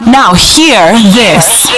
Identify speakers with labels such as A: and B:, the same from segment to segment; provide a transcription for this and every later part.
A: Now hear this.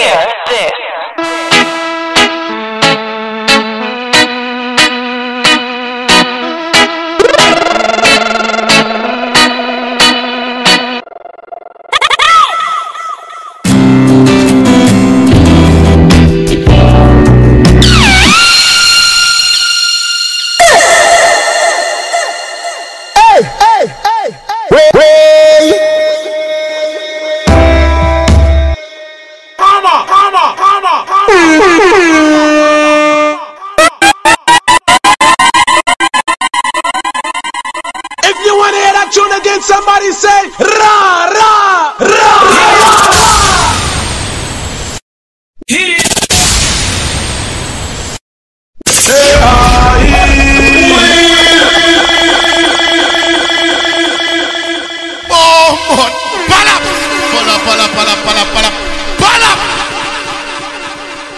B: Somebody say ra ra ra ra. Hit it.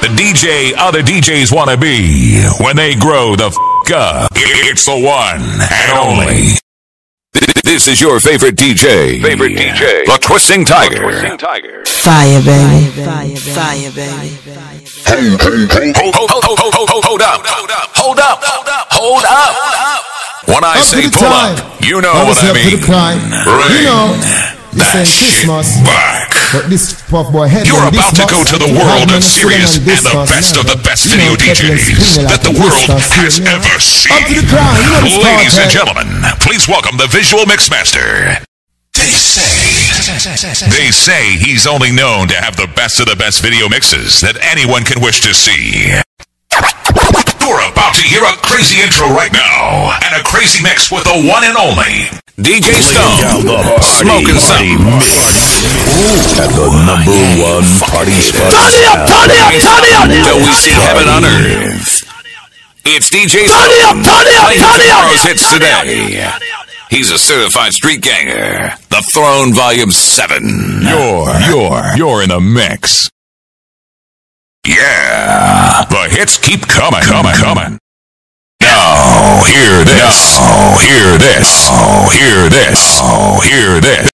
C: The DJ other DJs want to be when they grow the f up. It's the one and only. This is your favorite DJ. The Twisting Tiger.
A: Fire, baby. Fire, baby.
C: Hold up. When I say pull up, you know what I mean. Bring that shit back. You're about to go to the world of serious and the best video DJs that the world has ever seen. Ladies and gentlemen, please welcome the visual mixmaster. They say he's only known to have the best of the best video mixes that anyone can wish to see. You're about to hear a crazy intro right now, and a crazy mix with the one and only DJ Stone, smoking something
D: at the #1 party spot.
C: Turn it up! Till we see heaven on earth. It's DJ Stone, playing tomorrow's hits today. He's a certified street ganger. The Throne Volume 7. You're in the mix. Yeah, the hits keep coming. Now, hear this.